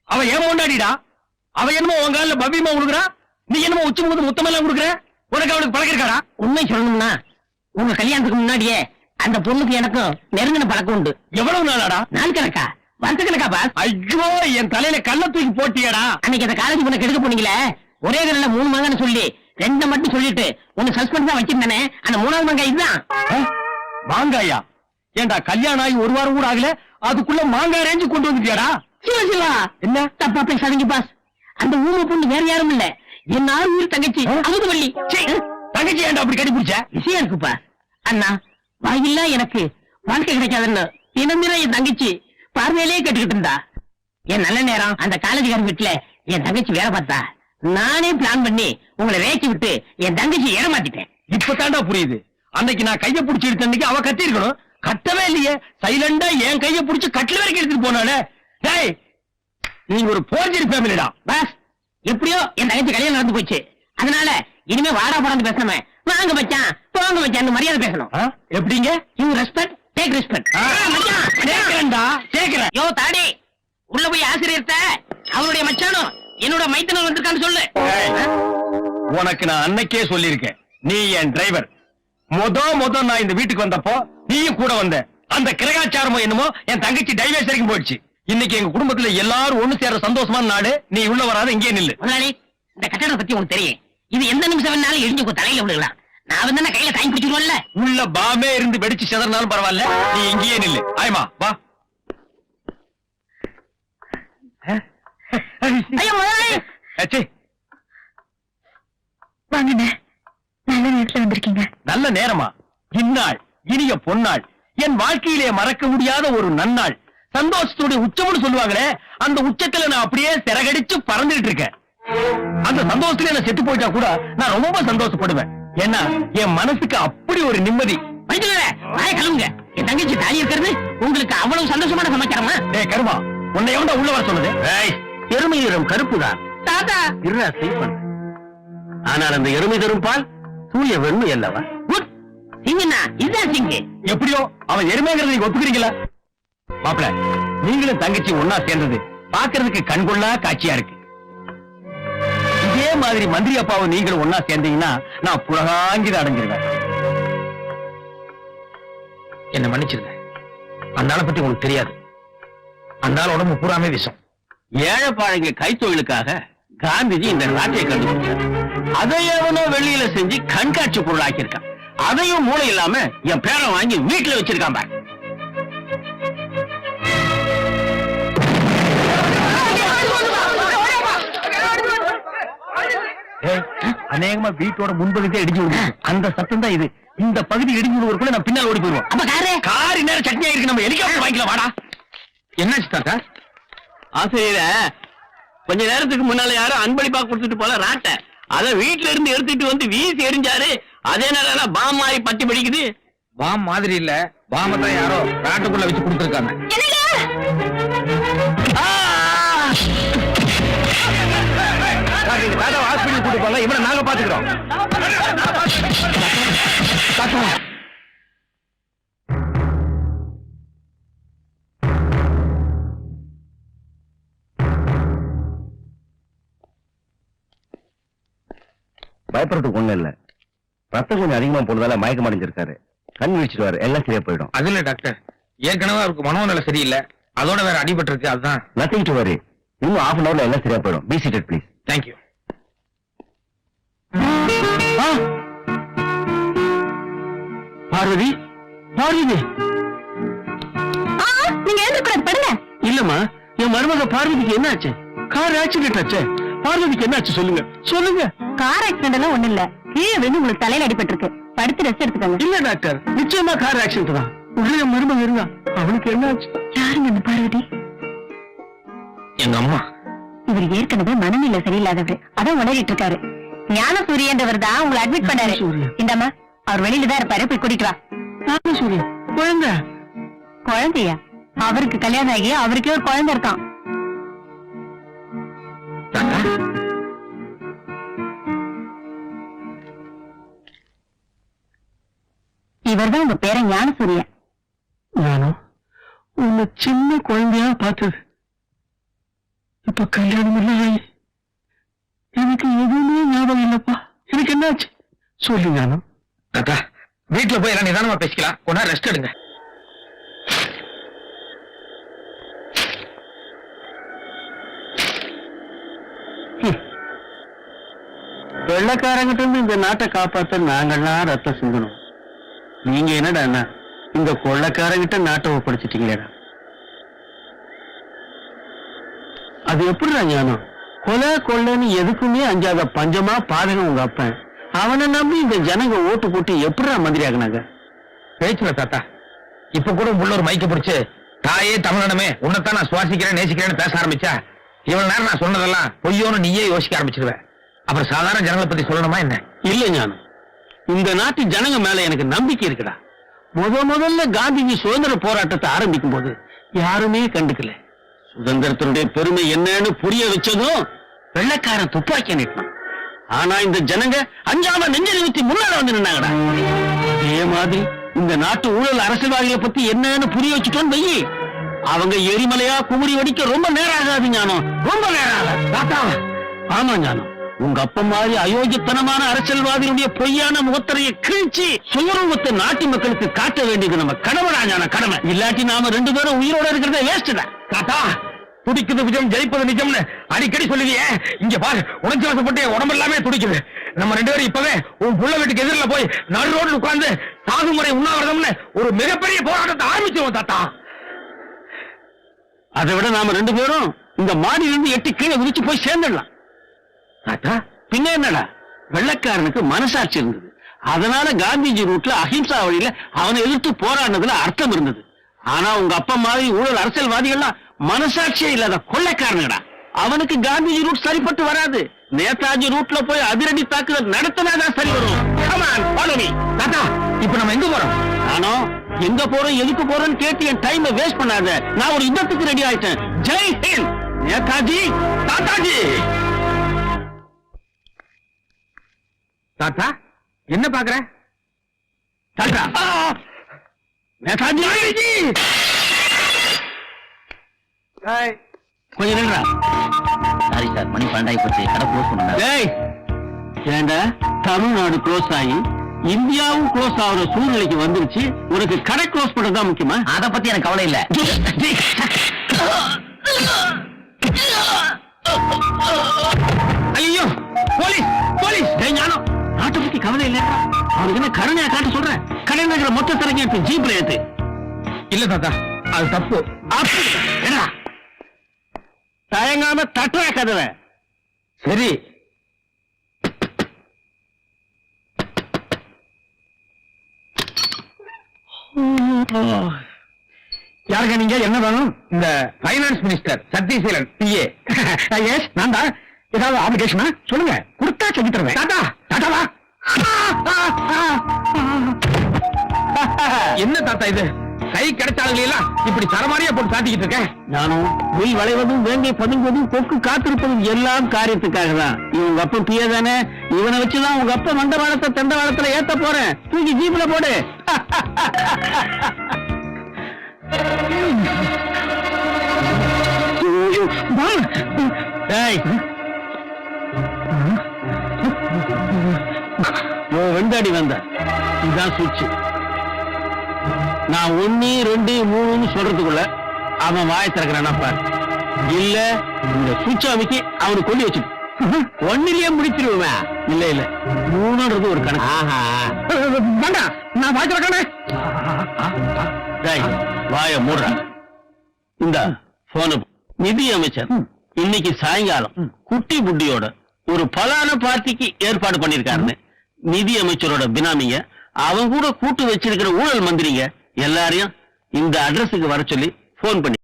அவ ஏன் கொண்டாடிடா? அவ என்னமோ உன் கால பபிமா கொடுக்குறா, நீ என்னமோ உச்சி முகத்து முத்தமெல்லாம் கொடுக்குற. உனக்கு அவளுக்கு பழகிருக்காடா? உண்மை சொல்லணும்னா உங்க கல்யாணத்துக்கு முன்னாடியே அந்த பொண்ணுக்கு எனக்கும் நெருங்கின பழக்கம் உண்டு. எவ்வளவு நாளாடா? நாள் கணக்கா, வருஷ கணக்கா பாஸ்? ஐயோ, என் தலையில கல்ல தூக்கி போட்டியடா. அன்னைக்கு அந்த காலேஜ் பொண்ணை கெடுக்க போனீங்களே, ஒரே கல்ல 3 மகன்னு சொல்லி 2 மட்டும் சொல்லிட்டு ஒன்னு சஸ்பெண்ட் தான் வச்சிருந்தானே, அந்த 3வது மகன் இதுதான். மாங்காயா? ஏண்டா கல்யாணம் ஆகி 1 வாரம் கூட ஆகல, அதுக்குள்ள மாங்காய் ரேஞ்சு கொண்டு வந்துட்டியாடா? சிவா சிவா, என்ன தப்பா பேசாதீங்க பாஸ். அந்த ஊமை பொண்ணு வேற யாரும் இல்ல, என் 6 உயிர் தங்கச்சி அமுதவள்ளி. தங்கச்சி ஏன்டா அப்படி கட்டி பிடிச்ச? விஷயம் இருக்குப்பா. அண்ணா வாயில்லா எனக்கு வாழ்க்கை கிடைக்காதுன்னு தினந்திர என் தங்கச்சி பார்வையிலேயே கேட்டுக்கிட்டு இருந்தா. என் நல்ல நேரம் அந்த காலேஜ்கார வீட்டுல என் தங்கச்சி வேலை பார்த்தா, நானே பிளான் பண்ணி உங்களை ரேச்சி விட்டு என் தங்கச்சி ஏமாத்திட்டேன். இப்பதான்டா புரியுது. அன்னைக்கு நான் கைய புடிச்சு எடுத்தன்னைக்கு அவ கத்தி இருக்கணும், கட்டவே இல்லையே. சைலண்டா என் கைய புடிச்சு கட்டில வரைக்கும் எடுத்துட்டு போனானே. டேய், நீங்க ஒரு போர்ஜரி ஃபேமிலிடா. பாஸ், எப்படியோ என் தங்கச்சி கல்யாணம் நடந்து போச்சு. அதனால இனிமே வாடா பறந்து பேசணுமே, வாங்க மச்சான் போங்க மச்சான் மரியாதை பேசணும். எப்படிங்க? You respect take respect. மச்சான் கேக்குறேன்டா, கேக்குறேன். யோ தாடி, உள்ள போய் ஆசிரியர்ட்ட அவருடைய மச்சானும் என்னோட மைத்தனும் வந்திருக்கான்னு சொல்லு. உனக்கு நான் அன்னைக்கே சொல்லியிருக்கேன், நீ என் டிரைவர். முத நான் இந்த வீட்டுக்கு வந்தப்போ நீயும் கூட வந்த. அந்த கிரகாச்சாரமோ என்னமோ என் தங்கச்சி டைவர்ஸ் வரைக்கும் போயிடுச்சு. இன்னைக்கு எங்க குடும்பத்துல எல்லாரும் ஒண்ணு சேர சந்தோஷமான நாடு. நீ உள்ள வராத, இங்கே நில்லு. முதலாளி, இந்த கட்டடம் பத்தி உங்களுக்கு தெரியும். இது எந்த நிமிஷம் வேணாலும் இடிஞ்சு உங்க தலையில விழுகலாம். நான் வந்து கையில தாங்கி பிடிச்சிருவோம்ல. உள்ள பாமே இருந்து வெடிச்சு செதறனாலும் பரவாயில்ல, நீ இங்கேயே நில்லு. ஆயமா வா. ஐயோ முதலாளி, வாங்கண்ணே, நல்ல நேரத்துல வந்திருக்கீங்க. நல்ல நேரமா? இந்நாள் இனிய பொன்னாள், என் வாழ்க்கையிலே மறக்க முடியாத ஒரு நன்னாள். சந்தோஷத்துடைய உச்சம்னு சொல்லுவாங்களே, அந்த உச்சத்துல நான் அப்படியே சிறகடிச்சு பறந்துட்டு இருக்கேன். அந்த சந்தோஷத்துல நான் செத்து போயிட்டா கூட நான் ரொம்ப சந்தோஷப்படுவேன். ஏன்னா என் மனசுக்கு அப்படி ஒரு நிம்மதி. வாய கழுவுங்க. என் தங்கச்சி தாலி இருக்கிறது உங்களுக்கு அவ்வளவு சந்தோஷமான சமாச்சாரமா? ஏய் கருமா, உன்னை எவன்டா உள்ள வர சொன்னது? எருமை நிறம் கருப்புதான் தாத்தா. ஆனால் அந்த எருமை தரும் பால் தூய வெண்மை அல்லவா? சிங்கண்ணா, இதுதான் சிங்கு. எப்படியோ அவன் எருமைங்கிறது நீங்க ஒத்துக்கிறீங்களா? மாப்பிள, நீங்களும் தங்கச்சி ஒன்னா சேர்ந்தது பாக்குறதுக்கு கண்கொள்ளா காட்சியா இருக்கு. இதே மாதிரி மந்திரி அப்பாவும் நீங்களும் ஒன்னா சேர்ந்தீங்கன்னா நான் புலகாங்கித அடைஞ்சிருவேன். என்ன மன்னிச்சிருங்க. அந்த ஆளை பத்தி உங்களுக்கு தெரியாது. அந்த ஆள் உடம்பு பூராமே விஷம். ஏழைப்பாளைங்க கைத்தொழிலுக்காக காந்திஜி இந்த நாட்டை கண்டுபிடிச்சார். அதை எவனோ வெளியில செஞ்சு கண்காட்சி பொருளாக்கி இருக்கான். அதையும் மூளை இல்லாம என் பேரை வாங்கி வீட்டுல வச்சிருக்கான் பாரு. அநேகமா வீட்டோட முன்பகுதியை இடிஞ்சு விடுங்க. அந்த சத்தம் தான் இது. இந்த பகுதி இடிஞ்சு விடுவதற்குள்ள நான் பின்னால் ஓடி போயிருவோம். அப்ப காரி நேரம் சட்னியா இருக்கு, நம்ம ஹெலிகாப்டர் வாங்கிக்கலாம் வாடா. என்னாச்சு தாத்தா? ஆசிரியர கொஞ்ச நேரத்துக்கு முன்னால யாரும் அன்பளிப்பா கொடுத்துட்டு போல ராட்டை, அத வீட்டுல இருந்து எடுத்துட்டு வந்து வீசி எரிஞ்சாரு. அதே நேரம் பாம் மாதிரி பட்டி பிடிக்குது. பாம் மாதிரி இல்ல, பாம தான் யாரோ ராட்டுக்குள்ள வச்சு கொடுத்துருக்காங்க. ஹாஸ்பிட்டல் கூட்டு போல, இவனை நாங்க பாத்துக்கிறோம். பயப்படுறதுக்கு ஒண்ணு இல்ல, ரத்தம் கொஞ்சம் அதிகமா போனதால மயக்கம் அடைஞ்சிருக்காரு. கண் விழிச்சிருவாரு, எல்லாம் சரியா போயிடும். அது இல்ல டாக்டர், ஏற்கனவே அவருக்கு மனோநிலை சரியில்லை, அதோட வேற அடிபட்டு இருக்கு. அதுதான். நத்திங் டு வரி, இன்னும் half an hourல எல்லாம் சரியா போயிடும். Be seated please. Thank you. Parvathi, Parvathi. நீங்க எழுந்திருக்கூடாது, படுங்க. இல்லம்மா, என் மருமக பார்வதிக்கு என்ன ஆச்சு? கார் ஆக்சிடென்ட் ஆச்சு. பார்வதிக்கு என்ன ஆச்சு சொல்லுங்க, சொல்லுங்க. கார் ஆக்சிடென்ட் எல்லாம் ஒண்ணு இல்ல, கீழே விழுந்து உங்களுக்கு தலையில அடிபட்டு இருக்கு. படுத்து ரெஸ்ட் எடுத்துக்கோங்க. இல்ல டாக்டர், நிச்சயமா கார் ஆக்சிடென்ட் தான். உள்ள என் மருமக இருந்தா, அவளுக்கு என்ன ஆச்சு? யாருங்க அந்த பார்வதி? எங்க அம்மா. இவர் ஏற்கனவே மனநிலை சரியில்லாதவர், அதான் உணரிட்டு இருக்காரு. ஞான சூரியன்றவர் தான் உங்களை அட்மிட் பண்ணாரு. இந்தாமா, அவர் வெளியில தான் இருப்பாரு, போய் கூட்டிட்டு வா. சூரியன் குழந்தை? குழந்தையா? அவருக்கு கல்யாணம் ஆகி அவருக்கே ஒரு குழந்தை இருக்கான். இவர் தான் உங்க பேரன் ஞான சூரியன். ஞானம்? உன்னை சின்ன குழந்தையா பார்த்தது. இப்ப கல்யாணம் இல்லை, எனக்கு எதுவுமே ஞாபகம் இல்லப்பா. எனக்கு என்னாச்சு சொல்லு ஞானம். தாத்தா வீட்டுல போய் எல்லாம் நிதானமா பேசிக்கலாம், கொஞ்ச நேரம் ரெஸ்ட் எடுங்க. வெள்ளக்காரங்கிட்ட இருந்து இந்த நாட்டை காப்பாத்த நாங்கள்லாம் ரத்தம் சிந்தணும். நீங்க என்னடா இந்த கொள்ளக்காரங்கிட்ட நாட்டை ஒப்படைச்சிட்டீங்களேடா. அது எப்படிடா ஞானம்? கொலை கொள்ளைன்னு எதுக்குமே அஞ்சாத பஞ்சமா பாதகம் உங்க அப்பன். அவனை நம்பி இந்த ஜனங்க ஓட்டு போட்டு எப்படிடா மந்திரி ஆகினாங்க? பேச்சுல தாத்தா இப்ப கூட உள்ள ஒரு மைக்க பிடிச்சு தாயே தமிழனமே உன்னைத்தான் நான் சுவாசிக்கிறேன் நேசிக்கிறேன்னு பேச ஆரம்பிச்சா இவ்வளவு நேரம் நான் சொன்னதெல்லாம் பொய்யோன்னு நீயே யோசிக்க ஆரம்பிச்சிருவேன். அப்புறம் சாதாரண ஜனங்களை பத்தி சொல்லணுமா என்ன? இல்ல ஞானம், இந்த நாட்டு ஜனங்க மேல எனக்கு நம்பிக்கை இருக்குடா. முதல்ல காந்திஜி சுதந்திர போராட்டத்தை ஆரம்பிக்கும் போது யாருமே கண்டுக்கல. சுதந்திரத்தினுடைய பெருமை என்னன்னு புரிய வச்சதும் வெள்ளக்காரன் துப்பாக்கி நிட்டான். ஆனா இந்த ஜனங்க அஞ்சாம நெஞ்ச நிறுத்தி முன்னால வந்து நின்னாங்கடா. அதே மாதிரி இந்த நாட்டு ஊழல் அரசியல்வாதிகளை பத்தி என்னன்னு புரிய வச்சுட்டோன்னு வையி, அவங்க எரிமலையா குமுறி வெடிக்க ரொம்ப நேரம் ஆகாது ஞானம், ரொம்ப நேரம் ஆகாது. தாத்தா ஆமா ஞானம், உங்க அப்ப மாதிரி அயோக்கியத்தனமான அரசியல்வாதியுடைய பொய்யான முகத்தரையை கிழிச்சு சுயரூபத்தை நாட்டு மக்களுக்கு காட்ட வேண்டியது நம்ம கடமைடா ஞானம், கடமை. இல்லாட்டி நாம ரெண்டு பேரும் உயிரோட இருக்கிறதே வேஸ்ட் தான். தாத்தா துடிக்குது விஜயம் ஜெயிப்பது நிஜம்னு அடிக்கடி சொல்லுவியே, இங்க பாரு உணர்ச்சி வசப்பட்டு உடம்பு எல்லாமே துடிக்குது. நம்ம ரெண்டு பேரும் இப்பவே உன் புள்ள வீட்டுக்கு எதிரில் போய் நடு ரோட்ல உட்கார்ந்து சாகுமுறை உண்ணாவிரதம்னு ஒரு மிகப்பெரிய போராட்டத்தை ஆரம்பிச்சிருவோம் தாத்தா. அதை விட நாம ரெண்டு பேரும் இந்த மாடியிலிருந்து 8 கீழே விரிச்சு போய் சேர்ந்துடலாம். தாத்தா பின்ன என்னடா, வெள்ளக்காரனுக்கு மனசாட்சி இருந்தது. அதனால காந்திஜி ரூட்ல அஹிம்சா வழியில அவனை எதிர்த்து போராடினதுல அர்த்தம் இருந்தது. ஆனா உங்க அப்பா மாதிரி ஊழல் அரசியல்வாதிகள்லாம் மனசாட்சியே இல்லாத கொள்ளைக்காரனுடா. அவனுக்கு காந்திஜி ரூட் சரிப்பட்டு வராது. நேதாஜி ரூட்ல போய் அதிரடி தாக்குதல் நடத்தினாதான் சரி வரும். Come on, follow me. தாத்தா இப்ப நம்ம எங்க போறோம்? நானும் எங்க போறோம் எதுக்கு போறோம்னு கேட்டு என் டைமை வேஸ்ட் பண்ணாத. நான் ஒரு யுத்தத்துக்கு ரெடி ஆயிட்டேன். ஜெய் ஹிந்த் நேதாஜி. தாத்தாஜி தாத்தா என்ன பாக்குற? தாத்தா நேதாஜி கொஞ்சம் நின்றா. சாரி சார், மணி 12 போச்சு, கடை க்ளோஸ் பண்ணுங்க. டேய் ஏண்டா, தமிழ்நாடு க்ளோஸ் ஆகி இந்தியாவும் க்ளோஸ் ஆகிற சூழ்நிலைக்கு வந்துருச்சு. உனக்கு கடை க்ளோஸ் பண்றதுதான் முக்கியமா? அத பத்தி எனக்கு கவலை இல்ல. ஐயோ போலீஸ் போலீஸ். டேய் ஞானம், நாட்டை பத்தி கவலை இல்ல, அவனுக்கு என்ன கருணையா காட்ட சொல்றேன். கடை நகர மொத்த தரங்க எடுத்து ஜீப்ல ஏத்து. இல்ல தாத்தா அது தப்பு. என்ன தயங்காம தட்டுற கதவை. சரி யாருங்க நீங்க? என்ன வேணும்? இந்த finance minister Sathyaseelan PA. Yes நான் தான். ஏதாவது ஆப்ளிகேஷனா சொல்லுங்க, கொடுத்தா செஞ்சு தருவேன். தாத்தா தாத்தாவா? என்ன தாத்தா இது, கை கிடைச்சாளுங்க எல்லாம் இப்படி சரமாரியா போட்டு சாட்டிக்கிட்டு இருக்கேன். நானும் வில் வளைவதும் வேங்கை பதுங்குவதும் கொக்கு காத்திருப்பதும் எல்லாம் காரியத்துக்காக தான். இவங்க அப்ப பிய தானே, இவனை வச்சுதான் உங்க அப்ப மண்டவாளத்தை தண்டவாளத்துல ஏத்த போறேன். தூக்கி ஜீப்ல போடு. வெண்டாடி வந்த இதுதான் சுவிட்ச். நான் 1 2 3 சொல்றதுக்குள்ள அவன் வாய திறக்கிறானா பாரு. இல்ல இந்த சுவிட்ச் அமைக்கி அவனு கொண்டு வச்சுட்டு 1லயே முடிச்சிருவேன். இல்ல இல்ல 3ன்றது ஒரு கணக்கு. வேண்டாம், நான் வாய திறக்கிறேன். வாய மூடுற. இந்த போன நிதி அமைச்சர் இன்னைக்கு சாயங்காலம் குட்டி புட்டியோட ஒரு பலான பார்ட்டிக்கு ஏற்பாடு பண்ணிருக்காருன்னு நிதி அமைச்சரோட பினாமிங்க, அவன் கூட கூட்டு வச்சிருக்கிற ஊழல் மந்திரிங்க எல்லாரையும் இந்த அட்ரஸுக்கு வர சொல்லி போன் பண்ணி